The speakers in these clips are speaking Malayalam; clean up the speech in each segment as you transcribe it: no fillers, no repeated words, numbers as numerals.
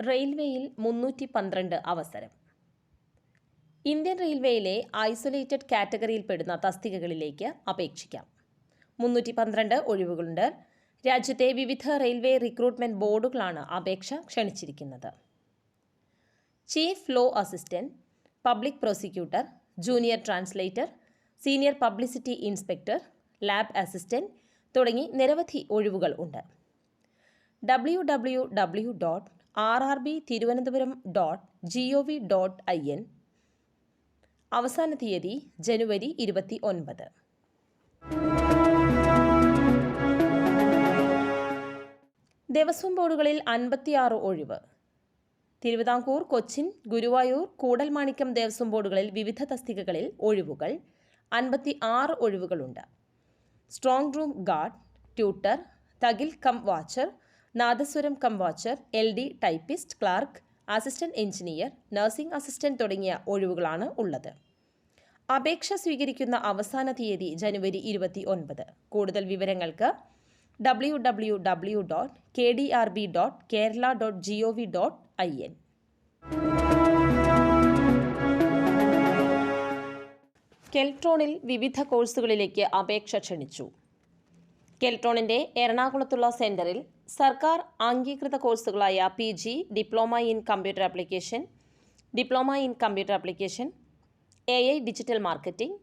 റെയിൽവേയിൽ 312 അവസരം. ഇന്ത്യൻ റെയിൽവേയിലെ ഐസൊലേറ്റഡ് കാറ്റഗറിയിൽപ്പെടുന്ന തസ്തികകളിലേക്ക് അപേക്ഷിക്കാം. 312 ഒഴിവുകളുണ്ട്. രാജ്യത്തെ വിവിധ റെയിൽവേ റിക്രൂട്ട്മെന്റ് ബോർഡുകളാണ് അപേക്ഷ ക്ഷണിച്ചിരിക്കുന്നത്. Chief law assistant, public prosecutor, junior translator, senior publicity inspector, lab assistant തുടങ്ങി നിരവധി ഒഴിവുകൾ ഉണ്ട്. www.rrbtiruvananthapuram.gov.in. അവസാന തീയതി ജനുവരി 29. ദേവസ്വം ബോർഡുകളിൽ 56 ഒഴിവ്. തിരുവിതാംകൂർ, കൊച്ചിൻ, ഗുരുവായൂർ, കൂടൽമാണിക്യം ദേവസ്വം ബോർഡുകളിൽ വിവിധ തസ്തികകളിൽ ഒഴിവുകൾ 56 ഒഴിവുകളുണ്ട്. Strong room guard, tutor, thakil cum watcher, nadaswaram cum watcher, LD typist, clerk, assistant engineer, nursing assistant തുടങ്ങിയ ഒഴിവുകളാണ് ഉള്ളത്. അപേക്ഷ സ്വീകരിക്കുന്ന അവസാന തീയതി ജനുവരി 29. കൂടുതൽ വിവരങ്ങൾക്ക് www.kdrb.kerala.gov.in. കെൽട്രോണിൽ വിവിധ കോഴ്സുകളിലേക്ക് അപേക്ഷ ക്ഷണിച്ചു. കെൽട്രോണിന്റെ എറണാകുളത്തുള്ള സെന്ററിൽ സർക്കാർ അംഗീകൃത കോഴ്സുകളായ PG, diploma in computer application, diploma in computer application, AI digital marketing,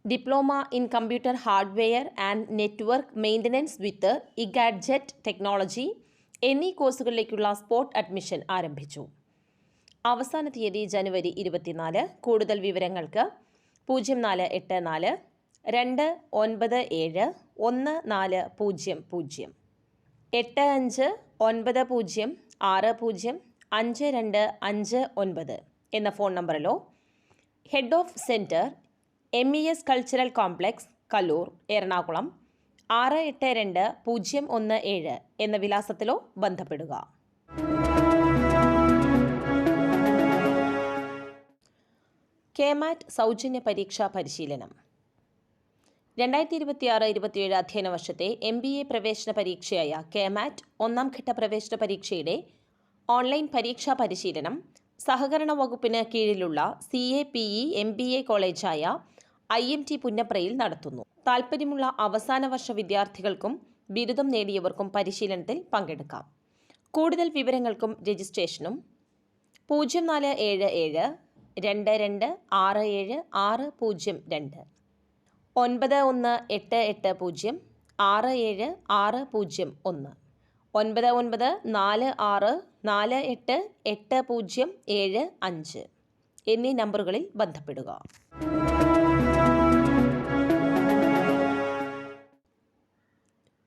diploma in computer hardware and network maintenance with e gadget technology എന്നീ കോഴ്സുകളിലേക്കുള്ള സ്പോട്ട് അഡ്മിഷൻ ആരംഭിച്ചു. അവസാന തീയതി ജനുവരി 24. കൂടുതൽ വിവരങ്ങൾക്ക് 0484 297 1400 8590 60 5259 എന്ന ഫോൺ നമ്പറിലോ head of centre MES cultural complex, Kallur, Ernakulam 682017 എന്ന വിലാസത്തിലോ ബന്ധപ്പെടുക. KMAT സൗജന്യ പരീക്ഷാ പരിശീലനം. 2026-27 അധ്യയന വർഷത്തെ MBA പ്രവേശന പരീക്ഷയായ KMAT ഒന്നാം ഘട്ട പ്രവേശന പരീക്ഷയുടെ ഓൺലൈൻ പരീക്ഷാ പരിശീലനം സഹകരണ വകുപ്പിന് കീഴിലുള്ള CAPE MBA കോളേജായ IMT പുന്നപ്രയിൽ നടത്തുന്നു. താൽപ്പര്യമുള്ള അവസാന വർഷ വിദ്യാർത്ഥികൾക്കും ബിരുദം നേടിയവർക്കും പരിശീലനത്തിൽ പങ്കെടുക്കാം. കൂടുതൽ വിവരങ്ങൾക്കും രജിസ്ട്രേഷനും 0477 22 67 602 9188 0 67 601 9946 48 8075 എന്നീ നമ്പറുകളിൽ ബന്ധപ്പെടുക.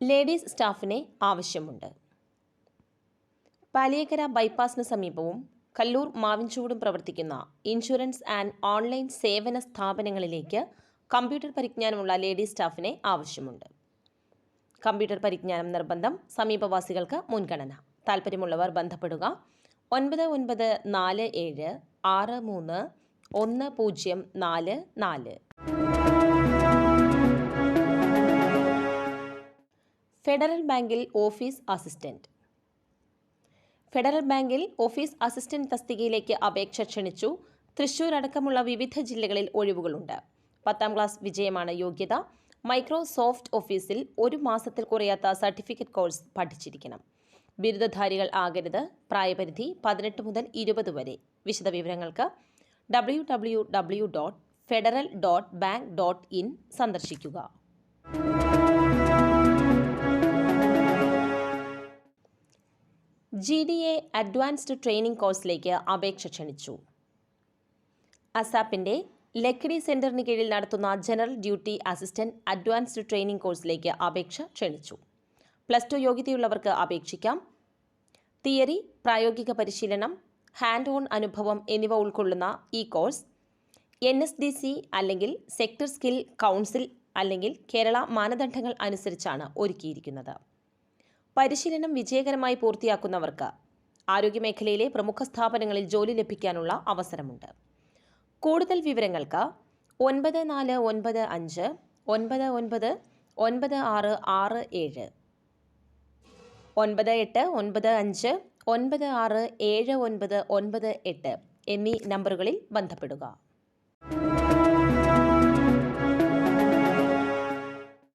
ലേഡീസ് സ്റ്റാഫിനെ ആവശ്യമുണ്ട്. പാലിയേക്കര ബൈപ്പാസിന് സമീപവും കല്ലൂർ മാവിൻചൂടും പ്രവർത്തിക്കുന്ന ഇൻഷുറൻസ് ആൻഡ് ഓൺലൈൻ സേവന സ്ഥാപനങ്ങളിലേക്ക് കമ്പ്യൂട്ടർ പരിജ്ഞാനമുള്ള ലേഡീസ് സ്റ്റാഫിനെ ആവശ്യമുണ്ട്. കമ്പ്യൂട്ടർ പരിജ്ഞാനം നിർബന്ധം. സമീപവാസികൾക്ക് മുൻഗണന. താൽപ്പര്യമുള്ളവർ ബന്ധപ്പെടുക. 9947 63 1044. ഫെഡറൽ ബാങ്കിൽ ഓഫീസ് അസിസ്റ്റന്റ്. ഫെഡറൽ ബാങ്കിൽ ഓഫീസ് അസിസ്റ്റന്റ് തസ്തികയിലേക്ക് അപേക്ഷ ക്ഷണിച്ചു. തൃശൂർ അടക്കമുള്ള വിവിധ ജില്ലകളിൽ ഒഴിവുകളുണ്ട്. 10ാം ക്ലാസ് വിജയമാണ് യോഗ്യത. മൈക്രോസോഫ്റ്റ് ഓഫീസിൽ 1 മാസത്തിൽ കുറയാത്ത സർട്ടിഫിക്കറ്റ് കോഴ്സ് പഠിച്ചിരിക്കണം. ബിരുദധാരികൾ ആകരുത്. പ്രായപരിധി 18 മുതൽ 20 വരെ. വിശദവിവരങ്ങൾക്ക് www.federal.bank.in സന്ദർശിക്കുക. GDA അഡ്വാൻസ്ഡ് ട്രെയിനിംഗ് കോഴ്സിലേക്ക് അപേക്ഷ ക്ഷണിച്ചു. അസാപ്പിന്റെ ലക്കിടി സെന്ററിന് കീഴിൽ നടത്തുന്ന general duty assistant advanced training കോഴ്സിലേക്ക് അപേക്ഷ ക്ഷണിച്ചു. +2 യോഗ്യതയുള്ളവർക്ക് അപേക്ഷിക്കാം. തിയറി, പ്രായോഗിക പരിശീലനം, ഹാൻഡ് ഓൺ അനുഭവം എന്നിവ ഉൾക്കൊള്ളുന്ന ഈ കോഴ്സ് NSDC അല്ലെങ്കിൽ സെക്ടർ സ്കിൽ കൗൺസിൽ അല്ലെങ്കിൽ കേരള മാനദണ്ഡങ്ങൾ അനുസരിച്ചാണ് ഒരുക്കിയിരിക്കുന്നത്. പരിശീലനം വിജയകരമായി പൂർത്തിയാക്കുന്നവർക്ക് ആരോഗ്യമേഖലയിലെ പ്രമുഖ സ്ഥാപനങ്ങളിൽ ജോലി ലഭിക്കാനുള്ള അവസരമുണ്ട്. കൂടുതൽ വിവരങ്ങൾക്ക് 9495 99 9667 9895 967998 എന്നീ നമ്പറുകളിൽ ബന്ധപ്പെടുക.